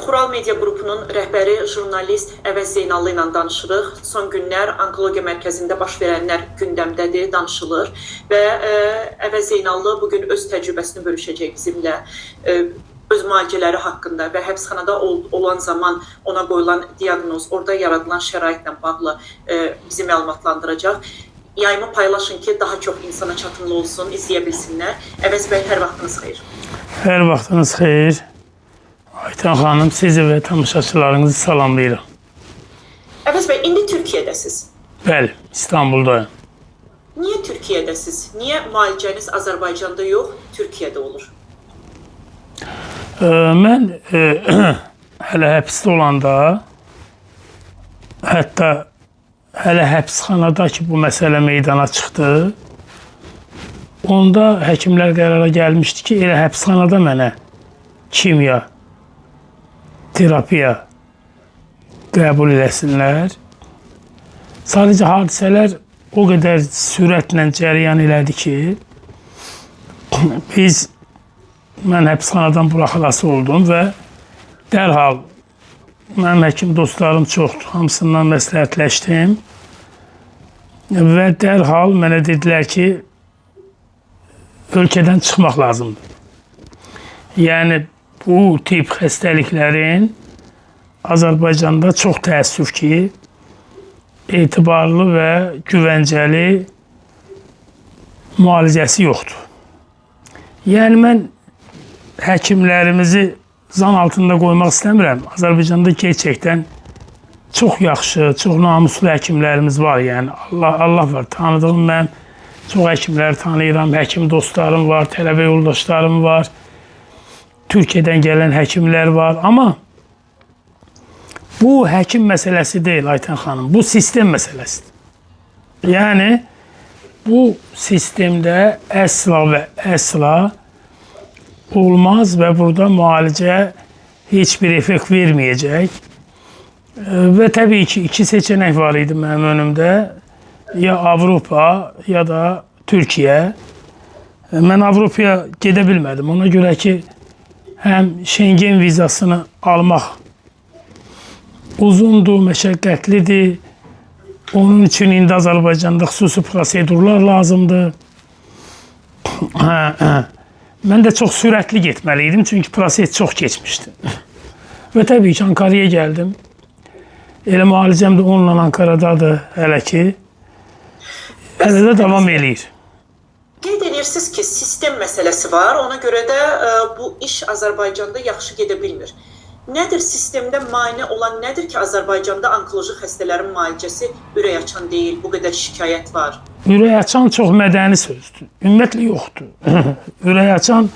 Xural Media Qrupunun rəhbəri jurnalist Əvəz Zeynallı ilə danışırıq. Son günlər Onkologiya Mərkəzində baş verənlər gündəmdədir, danışılır və Əvəz Zeynallı bugün öz təcrübəsini bölüşəcək bizimlə. Öz müalicələri haqqında və həbsxanada olan zaman ona qoyulan diaqnoz, orada yaradılan şəraitlə bağlı bizi məlumatlandıracaq. Yayımı paylaşın ki, daha çox insana çatımlı olsun, izləyə bilsinlər. Əvəz bəy, hər vaxtınız xeyir. Hər vaxtınız xeyir. Aytan xanım, sizi və tamaşaçılarınızı salamlayıram. Əvəz bəy, indi Türkiyədəsiz. Bəli, İstanbuldayım. Niyə Türkiyədəsiz? Niyə müalicəniz Azərbaycanda yox, Türkiyədə olur? Mən hələ həbsdə olanda, hətta hələ həbsxanada ki, bu məsələ meydana çıxdı, onda həkimlər qərara gəlmişdi ki, elə həbsxanada mənə kimya, terapiya qəbul eləsinlər. Sadəcə hadisələr o qədər sürətlə cərəyan elədi ki, mən həbsxanadan buraxılası oldum və dərhal mənim həkim dostlarım çoxdur, hamısından məsləhətləşdim və dərhal mənə dedilər ki, ölkədən çıxmaq lazımdır. Yəni, bu tip xəstəliklərin Azərbaycanda çox təəssüf ki, etibarlı və güvəncəli müalicəsi yoxdur. Yəni, mən həkimlərimizi zan altında qoymaq istəmirəm. Azərbaycanda gerçəkdən çox yaxşı, çox namuslu həkimlərimiz var. Yəni, Allah var. Tanıdığım mən çox həkimləri tanıyıram. Həkim dostlarım var, tələbə yoldaşlarım var. Türkiyədən gələn həkimlər var. Amma bu həkim məsələsi deyil, Aytan xanım. Bu sistem məsələsidir. Yəni, bu sistemdə əsla və əsla olmaz və burada müalicə heç bir effekt verməyəcək. Və təbii ki, iki seçenek var idi mənim önümdə. Ya Avropa, ya da Türkiyə. Mən Avropaya gedə bilmədim. Ona görə ki, həm Schengen vizasını almaq uzundur, məşəqqətlidir. Onun üçün indi Azərbaycanda xüsusi prosedurlar lazımdır. Mən də çox sürətli getməli idim, çünki proses çox keçmişdi. Və təbii ki, Ankara'ya gəldim. Elə müalicəm də onunla Ankara'dadır hələ ki. Hələ də davam eləyir. Qeyd edirsiniz ki, sistem məsələsi var, ona görə də bu iş Azərbaycanda yaxşı gedə bilmir. Nədir sistemdə mane olan nədir ki, Azərbaycanda onkoloji xəstələrin müalicəsi ürək açan deyil, bu qədər şikayət var? Ürək açan çox mədəni sözdür. Ümumiyyətlə yoxdur. Ürək açan,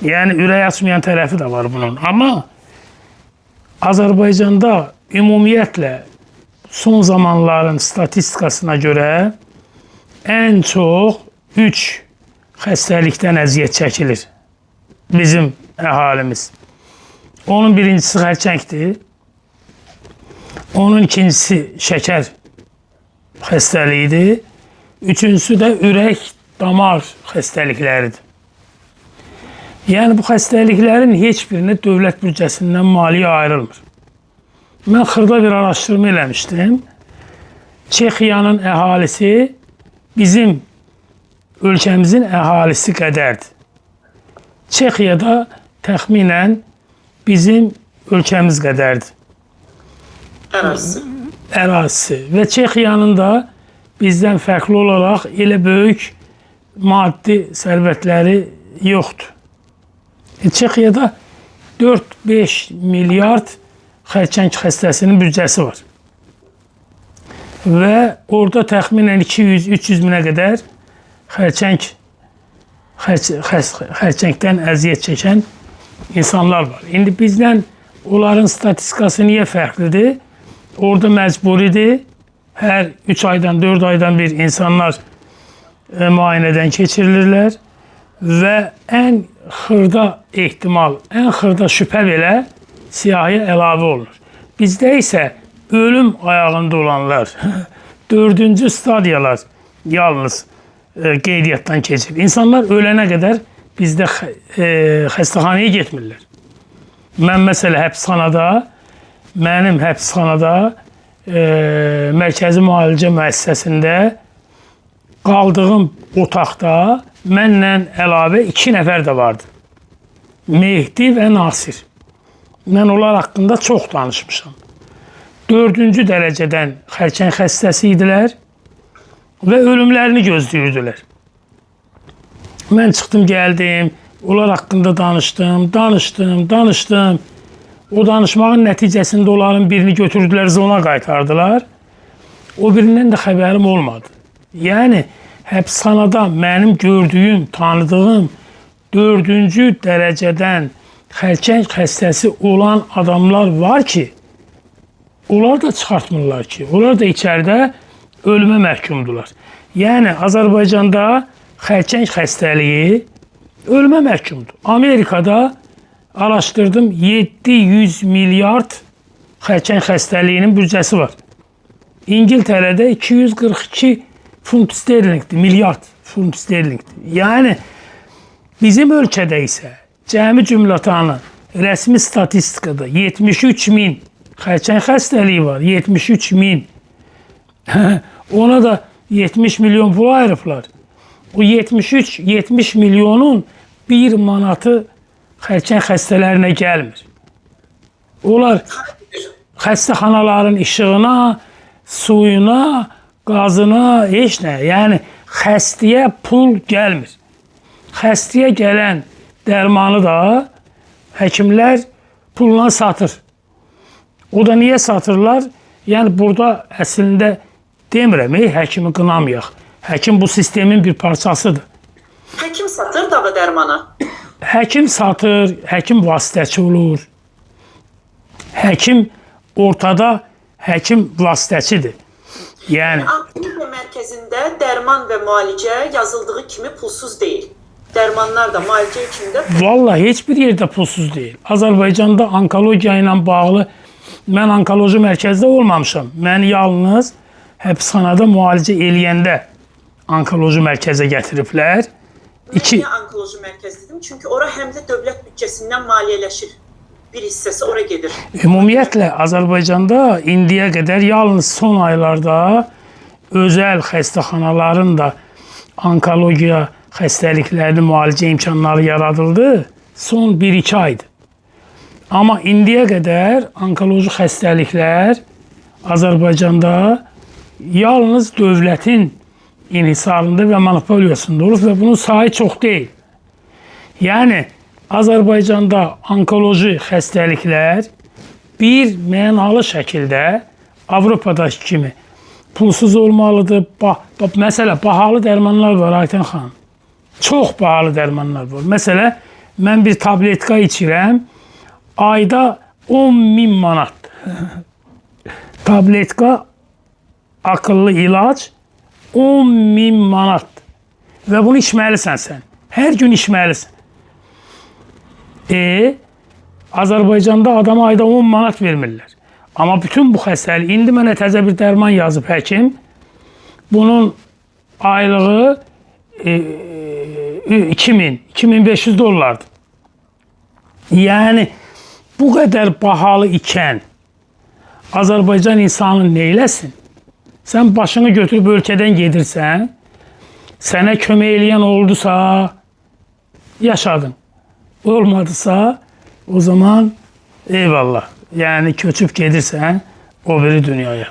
yəni ürək açmayan tərəfi də var bunun. Amma Azərbaycanda ümumiyyətlə son zamanların statistikasına görə ən çox 3 xəstəlikdən əziyyət çəkilir bizim əhalimiz. Onun birincisi xərçəngdir. Onun ikincisi şəkər xəstəliyidir. Üçüncüsü də ürək damar xəstəlikləridir. Yəni bu xəstəliklərin heç birinə dövlət büdcəsindən maliyyə ayrılmır. Mən xırda bir araşdırma eləmişdim. Çexiyanın əhalisi bizim ölkəmizin əhalisi qədərdir. Çexiyada təxminən bizim ölkəmiz qədərdir. Ərazisi. Və Çexiyanın da bizdən fərqli olaraq elə böyük maddi sərvətləri yoxdur. Çexiyada 4-5 milyard xərçəng xəstəsinin büdcəsi var. Və orada təxminən 200-300 minə qədər xərçəngdən əziyyət çəkən insanlar var. İndi bizdən onların statistikası niyə fərqlidir? Orada məcburidir. Hər 3 aydan, 4 aydan bir insanlar müayinədən keçirilirlər və ən xırda ehtimal, ən xırda şübhə belə siyahıya əlavə olunur. Bizdə isə ölüm ayağında olanlar, 4-cü stadiyalar yalnız qeydiyyatdan keçir. İnsanlar ölənə qədər bizdə xəstəxanaya getmirlər. Mən məsələ mənim həbsxanada mərkəzi müalicə müəssisəsində qaldığım otaqda mənlə əlavə 2 nəfər də vardı. Mehdi və Nasir. Mən onlar haqqında çox danışmışam. 4-cü dərəcədən xərçəng xəstəsi idilər və ölümlərini gözləyirdilər. Mən çıxdım, gəldim, onlar haqqında danışdım. O danışmağın nəticəsində onların birini götürdülər, zona qaytardılar. O birindən də xəbərim olmadı. Yəni, həbsxanada mənim gördüyüm, tanıdığım 4-cü dərəcədən xərçəng xəstəsi olan adamlar var ki, onlar da çıxartmırlar ki, onlar da içəridə ölümə məhkumdular. Yəni, Azərbaycanda xərçəng xəstəliyi ölümə məhkumdur. Amerikada araşdırdım, 700 milyard xərçəng xəstəliyinin büdcəsi var. İngiltərədə 242 funt sterlingdir, milyard funt sterlingdir. Yəni, bizim ölkədə isə cəmi cümlətanı rəsmi statistikada 73 min xərçəng xəstəliyi var, 73 min. Ona da 70 milyon pul ayırıblar. O 70 milyonun 1 manatı xərçəng xəstələrinə gəlmir. Onlar xəstəxanaların işığına, suyuna, qazına, heç nə. Yəni, xəstəyə pul gəlmir. Xəstəyə gələn dərmanı da həkimlər pulla satır. O da niyə satırlar? Yəni, burada əslində demirəm, həkimi qınamayaq. Həkim bu sistemin bir parçasıdır. Həkim satır dağı dərmanı. Həkim satır, həkim vasitəçi olur. Həkim ortada, həkim vasitəçidir. Yəni, Onkologiya mərkəzində dərman və müalicə yazıldığı kimi pulsuz deyil. Dərmanlar da müalicə üçün də vallahi heç bir yerdə pulsuz deyil. Azərbaycanda onkologiya ilə bağlı mən onkoloji mərkəzdə olmamışam. Məni yalnız həbsxanada müalicə eləyəndə onkoloji mərkəzə gətiriblər. Niyə onkoloji mərkəz dedim? Çünki ora həm də dövlət büdcəsindən maliyyələşir. Bir hissəsi ora gedir. Ümumiyyətlə, Azərbaycanda indiyə qədər yalnız son aylarda özəl xəstəxanaların da onkologiya xəstəliklərini müalicə imkanları yaradıldı. Son 1-2 aydır. Amma indiyə qədər onkoloji xəstəliklər Azərbaycanda yalnız dövlətin inhisarında və monopoliyasında olub və bunun sayı çox deyil. Yəni, Azərbaycanda onkoloji xəstəliklər bir mənalı şəkildə Avropadakı kimi pulsuz olmalıdır. Məsələ, bahalı dərmanlar var, Aytən xanım. Çox bahalı dərmanlar var. Məsələ, mən bir tabletka içirəm, ayda 10.000 manat. Tabletka, akıllı ilaç 10.000 manat. Və bunu içməlisən sən. Hər gün içməlisən. Azərbaycanda adama ayda 10 manat vermirlər. Amma bütün bu xəstəlik, indi mənə təzə bir dərman yazıb həkim. Bunun aylığı 2000-2500 dollardır. Yəni, bu qədər bahalı ikən Azərbaycan insanı neyləsin? Sən başını götürüb ölkədən gedirsən, sənə kömək eləyən oldusa, yaşadın. Olmadısa, o zaman eyvallah. Yəni, köçüb gedirsən o biri dünyaya.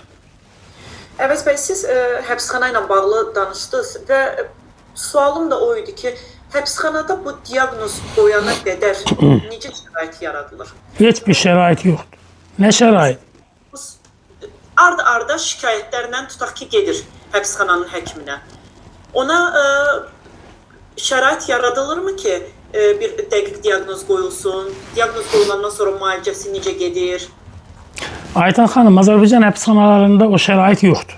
Əvəz bəy, siz həbsxana ilə bağlı danışdınız və sualım da o idi ki, həbsxanada bu diaqnoz qoyana qədər necə şərait yaradılır? Heç bir şərait yoxdur. Nə şərait? Ard-arda şikayətlərlə tutaq ki, gedir həbsxananın həkiminə. Ona şərait yaradılırmı ki, bir dəqiq diaqnoz qoyulsun? Diaqnoz qoyulandan sonra müalicəsi necə gedir? Aytən xanım, Azərbaycan həbsxanalarında o şərait yoxdur.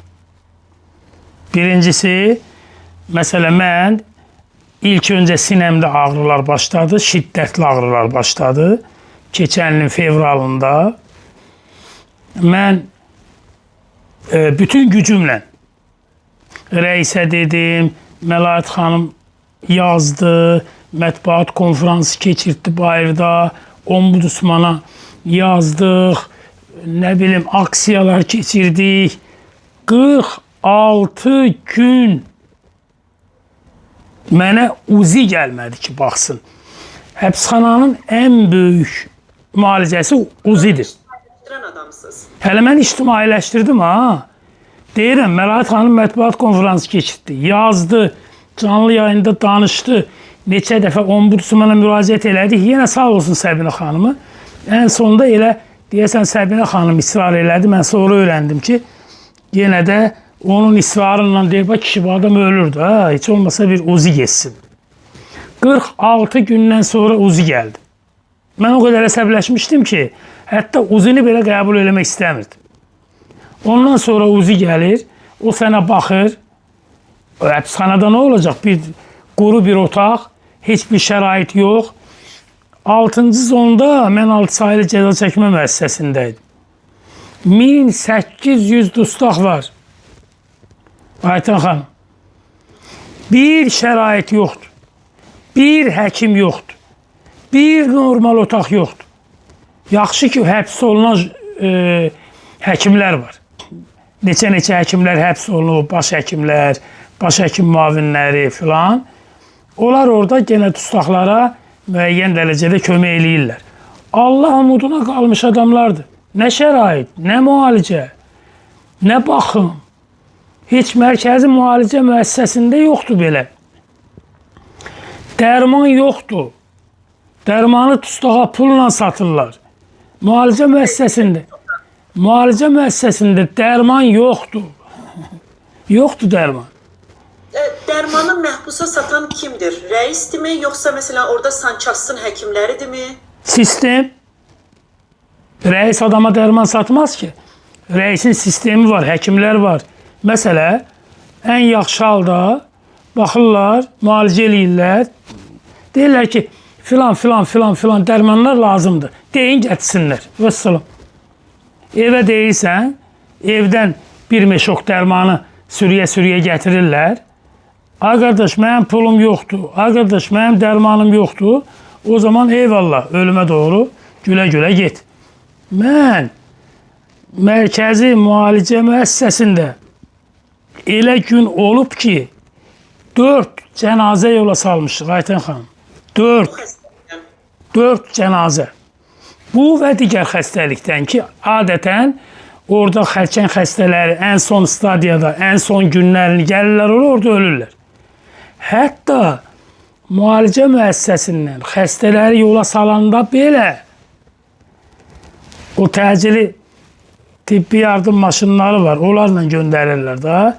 Birincisi, məsələ mən ilk öncə sinəmdə ağrılar başladı, şiddətli ağrılar başladı. Keçən ilin fevralında mən bütün gücümlə rəisə dedim, Məlahət xanım yazdı, mətbuat konfransı keçirtdi Bayırda, ombudsmana yazdıq, nə bilim, aksiyalar keçirdik. 46 gün mənə uzi gəlmədi ki, baxsın. Həbsxananın ən böyük müalicəsi uzidir. Adamsınız. Hələ mən ictimailəşdirdim ha. Deyirəm, Məlahət xanım mətbuat konfransı keçirdi, yazdı, canlı yayında danışdı. Neçə dəfə ombudsmana müraciət elədik. Yenə sağ olsun Səbinə xanımı. Ən sonunda elə deyəsən Səbinə xanım israr elədi. Mən sonra öyrəndim ki, yenə də onun israrıyla deyir, bax kişi bu adam ölürdü. Ha, heç olmasa bir uzi geçsin. 46 gündən sonra uzi gəldi. Mən o qədər əsəbləşmişdim ki, hətta uzini belə qəbul eləmək istəmirdim. Ondan sonra uzi gəlir, o sənə baxır. Həbsxanada nə olacaq? Bir quru bir otaq, heç bir şərait yox. 6-cı zonda mən Altısaylı cəza çəkmə müəssisəsindəydim. 1800 dustaq var. Aytan xanım, bir şərait yoxdur. Bir həkim yoxdur. Bir normal otaq yoxdur. Yaxşı ki, həbs olunan həkimlər var. Neçə həkimlər həbs olunub, baş həkimlər, baş həkim müavinləri filan. Onlar orada genə dustaqlara müəyyən dərəcədə kömək eləyirlər. Allah umuduna qalmış adamlardır. Nə şərait, nə müalicə, nə baxım. Heç mərkəzi müalicə müəssisəsində yoxdur belə. Dərman yoxdur. Dərmanı dustağa pulla satırlar. Müalicə müəssisəsində dərman yoxdur. Yoxdur dərman. Dərmanı məhbusa satan kimdir? Rəisdirmi, yoxsa məsələn orada sançasın həkimləridirmi? Sistem. Rəis adama dərman satmaz ki. Rəisin sistemi var, həkimlər var. Məsələ, ən yaxşı halda baxırlar, müalicə eləyirlər. Deyirlər ki, filan dərmanlar lazımdır. Deyin, gətirsinlər. Vəssalam. Evə deyirsən, evdən bir meşok dərmanı sürüyə gətirirlər. Ay qardaş, mənim pulum yoxdur. Ay qardaş, mənim dərmanım yoxdur. O zaman eyvallah, ölümə doğru gülə-gülə get. Mən mərkəzi müalicə müəssisəsində elə gün olub ki, 4 cənazə yola salmışıq, Ayten xanım. 4 cənazə. Bu və digər xəstəlikdən ki, adətən orada xərçəng xəstələri ən son stadiyada, ən son günlərini gəlirlər, orada ölürlər. Hətta müalicə müəssisəsindən xəstələri yola salanda belə o təcili tibbi yardım maşınları var, onlarla göndərirlər da.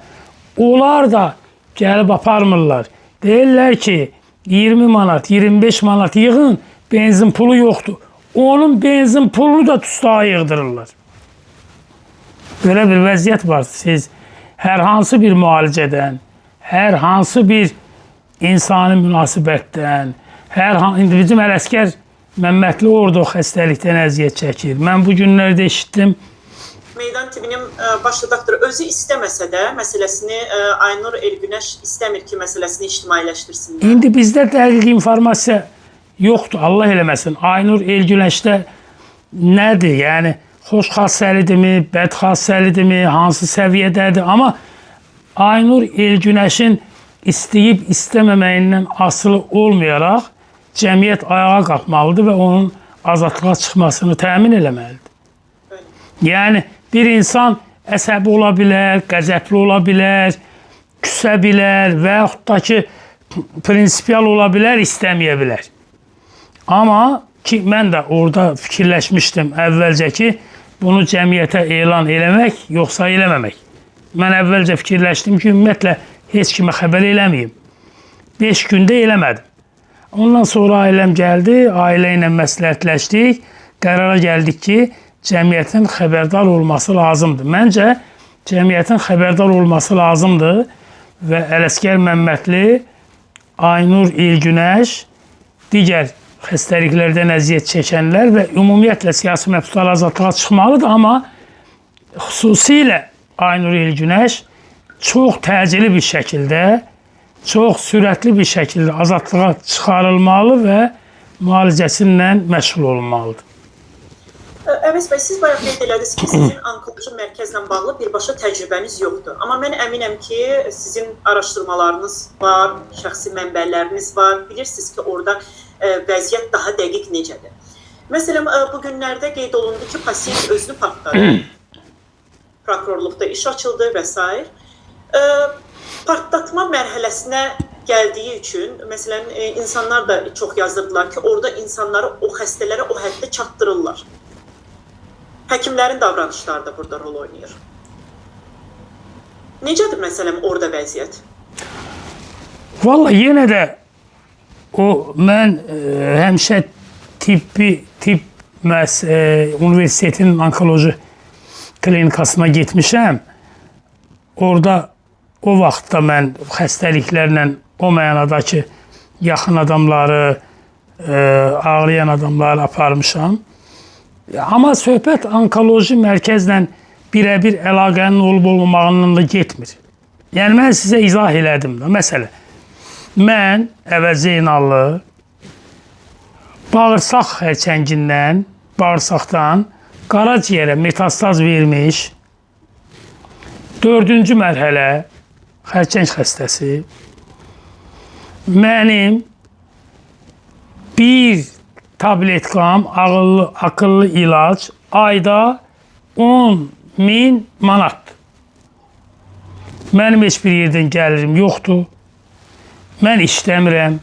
Onlar da gəlib aparmırlar. Deyirlər ki, 20 manat, 25 manat yığın, benzin pulu yoxdur. Onun benzin pulunu da tustağa yığdırırlar. Böyle bir vəziyyət var. Siz hər hansı bir müalicədən, hər hansı bir insani münasibətdən, indi bizim Ələsgər Məmmədli orada o xəstəlikdən əziyyət çəkir. Mən bu günlərdə eşitdim. Meydan TV-nin baş redaktoru özü istəməsə də məsələsini Aynur Elgünəş istəmir ki, məsələsini ictimailəşdirsinlər. İndi bizdə dəqiq informasiya yoxdur, Allah eləməsin. Aynur Elgünəşdə nədir? Yəni, xoş xassəlidirmi, bəd xassəlidirmi, hansı səviyyədədir? Amma Aynur Elgünəşin istəyib istəməməyindən asılı olmayaraq cəmiyyət ayağa qalxmalıdır və onun azadlığa çıxmasını təmin eləməlidir. Yəni, bir insan əsəbi ola bilər, qəzəbli ola bilər, küsə bilər və yaxud da ki, prinsipial ola bilər, istəməyə bilər. Amma ki, mən də orada fikirləşmişdim əvvəlcə ki, bunu cəmiyyətə elan eləmək, yoxsa eləməmək. Mən əvvəlcə fikirləşdim ki, ümumiyyətlə, heç kimə xəbər eləməyim. 5 gündə eləmədim. Ondan sonra ailəm gəldi, ailə ilə məsləhətləşdik, qərara gəldik ki, cəmiyyətin xəbərdar olması lazımdır. Məncə, cəmiyyətin xəbərdar olması lazımdır və Ələsgər Məmmədli, Aynur Elgünəş, digər xəstəliklərdən əziyyət çəkənlər və ümumiyyətlə siyasi məhbuslar azadlığa çıxmalıdır, amma xüsusilə Aynur Elgünəş çox təcili bir şəkildə, çox sürətli bir şəkildə azadlığa çıxarılmalı və müalicəsindən məşğul olunmalıdır. Əvəz bəy, siz bayaq qeyd elədiniz ki, sizin onkoloji mərkəzlə bağlı birbaşa təcrübəniz yoxdur. Amma mən əminəm ki, sizin araşdırmalarınız var, şəxsi mənbələriniz var. Bilirsiniz ki, orada vəziyyət daha dəqiq necədir. Məsələn, bu günlərdə qeyd olundu ki, pasiyent özünü partladı. Prokurorluqda iş açıldı və s. Partlatma mərhələsinə gəldiyi üçün, məsələn, insanlar da çox yazırdılar ki, orada insanları o xəstələrə o həddə çatdırırlar. Həkimlərin davranışları da burada rol oynayır. Necədir məsələn orada vəziyyət? Vallahi yenə də mən həmişə tibb universitetinin onkoloji klinikasına getmişəm. Orada o vaxtda mən xəstəliklərlə o mənada ki, yaxın adamları, ağlayan adamları aparmışam. Amma söhbət onkoloji mərkəzlə birə-bir əlaqənin olub-olmamağından da getmir. Yəni, mən sizə izah elədim də. Məsələn, mən Əvəz Zeynallı bağırsaq xərçəngindən, bağırsaqdan qaraciyərə metastaz vermiş 4-cü mərhələ xərçəng xəstəsi mənim bir tabletkam, akıllı ilaç ayda 10.000 manat. Mənim heç bir yerdən gəlirim yoxdur. Mən işləmirəm.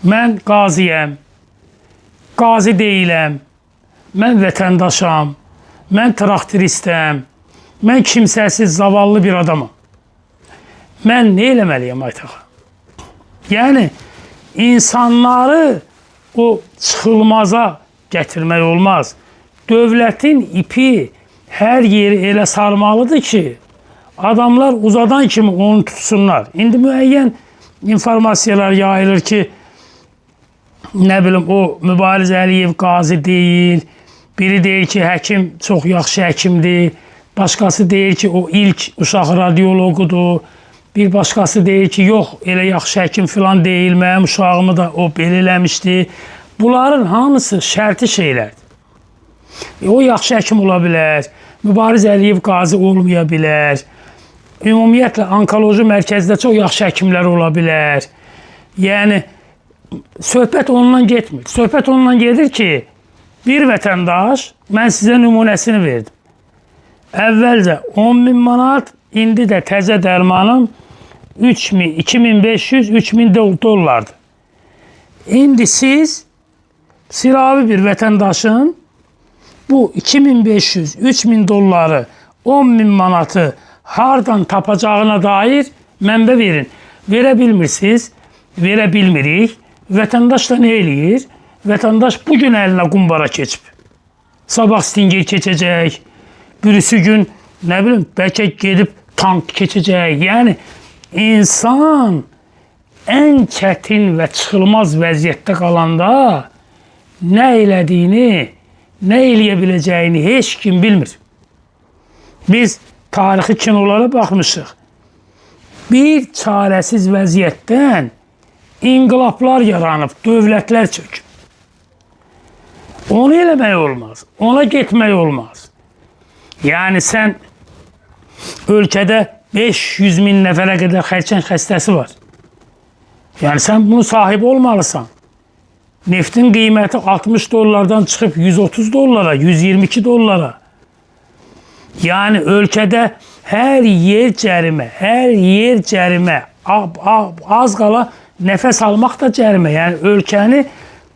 Mən qaziyəm. Qazi deyiləm. Mən vətəndaşam. Mən traktoristəm. Mən kimsəsiz, zavallı bir adamam. Mən nə eləməliyəm Aytağa? Yəni, insanları o çıxılmaza gətirmək olmaz. Dövlətin ipi hər yeri elə sarmalıdır ki, adamlar uzadan kimi onu tutsunlar. İndi müəyyən informasiyalar yayılır ki, nə bilim, o Mübariz Əliyev qazi deyil, biri deyir ki, həkim çox yaxşı həkimdir, başqası deyir ki, o ilk uşaq radioloqudur, bir başqası deyir ki, yox, elə yaxşı həkim filan deyil, mənim uşağımı da o belə eləmişdi. Bunların hamısı şərti şeylərdir. O yaxşı həkim ola bilər, Mübariz Əliyev qazi olmaya bilər, ümumiyyətlə, onkoloji mərkəzdə çox yaxşı həkimlər ola bilər. Yəni, söhbət ondan getmir. Söhbət ondan gedir ki, bir vətəndaş, mən sizə nümunəsini verdim. Əvvəlcə 10.000 manat, indi də təzə dərmanım 2500-3000 dollardır. İndi siz silavi bir vətəndaşın bu 2500-3000 dolları, 10.000 manatı hardan tapacağına dair mənbə verin. Verə bilmirsiniz, verə bilmirik. Vətəndaş da nə eləyir? Vətəndaş bugün əlinə qumbara keçib. Sabah stinger keçəcək, birisi gün, nə bilim, bəlkə gedib tank keçəcək. Yəni, insan ən çətin və çıxılmaz vəziyyətdə qalanda nə elədiyini, nə eləyə biləcəyini heç kim bilmir. Biz tarixi kinolara baxmışıq. Bir çarəsiz vəziyyətdən inqilablar yaranıb, dövlətlər çöküb. Onu eləmək olmaz, ona getmək olmaz. Yəni, sən ölkədə 500.000 nəfərə qədər xərçəng xəstəsi var. Yəni, sən bunu sahib olmalısan. Neftin qiyməti 60 dollardan çıxıb 130 dollara, 122 dollara. Yəni, ölkədə hər yer cərimə, hər yer cərimə, az qala nəfəs almaq da cərimə. Yəni, ölkəni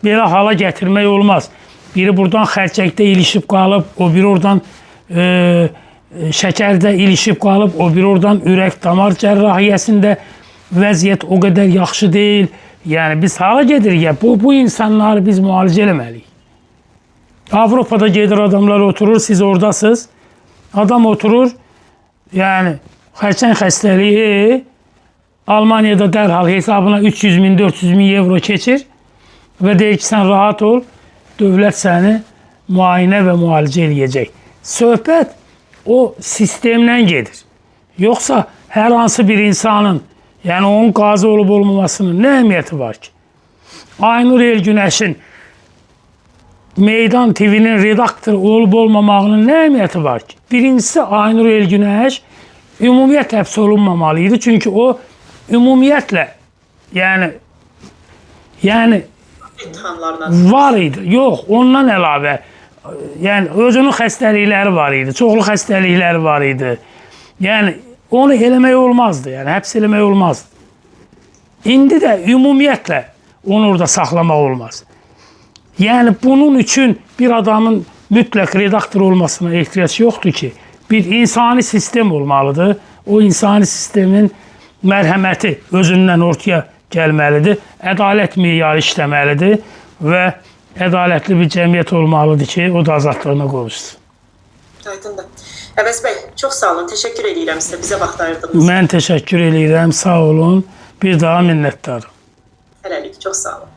belə hala gətirmək olmaz. Biri buradan xərçəkdə ilişib qalıb, o biri oradan şəkərdə ilişib qalıb, o biri oradan ürək-damar cərrahiyyəsində vəziyyət o qədər yaxşı deyil. Yəni, biz hala gedirik ya, bu insanları biz müalicə eləməliyik. Avropada gedir adamlar oturur, siz oradasınız. Adam oturur, yəni, xərçəng xəstəliyi Almaniyada dərhal hesabına 300.000, 400.000 euro keçir və deyir ki, sən rahat ol, dövlət səni müayinə və müalicə eləyəcək. Söhbət o sistemdən gedir. Yoxsa hər hansı bir insanın, yəni onun qazi olub olmamasının nə əhəmiyyəti var ki? Aynur Elgünəşin Meydan TV-nin redaktoru olub-olmamağının nə əhəmiyyəti var ki? Birincisi, Aynur Elgünəş ümumiyyətlə həbs olunmamalı idi. Çünki o ümumiyyətlə, yəni İttihamlarla. var idi. Yox, ondan əlavə, yəni özünün xəstəlikləri var idi, çoxlu xəstəlikləri var idi. Yəni onu eləmək olmazdı, yəni həbs eləmək olmazdı. İndi də ümumiyyətlə onu orada saxlamaq olmaz. Yəni bunun üçün bir adamın mütləq redaktor olmasına ehtiyac yoxdur ki, bir insani sistem olmalıdır. O insani sistemin mərhəməti özündən ortaya gəlməlidir. Ədalət meyarı işləməlidir və ədalətli bir cəmiyyət olmalıdır ki, o da azadlığına qovuşsun. Aydındır. Əvəz bəy, çox sağ olun. Təşəkkür edirəm sizə bizə vaxt ayırdığınız. Mən təşəkkür edirəm, sağ olun. Bir daha minnətdarım. Hələlik, çox sağ olun.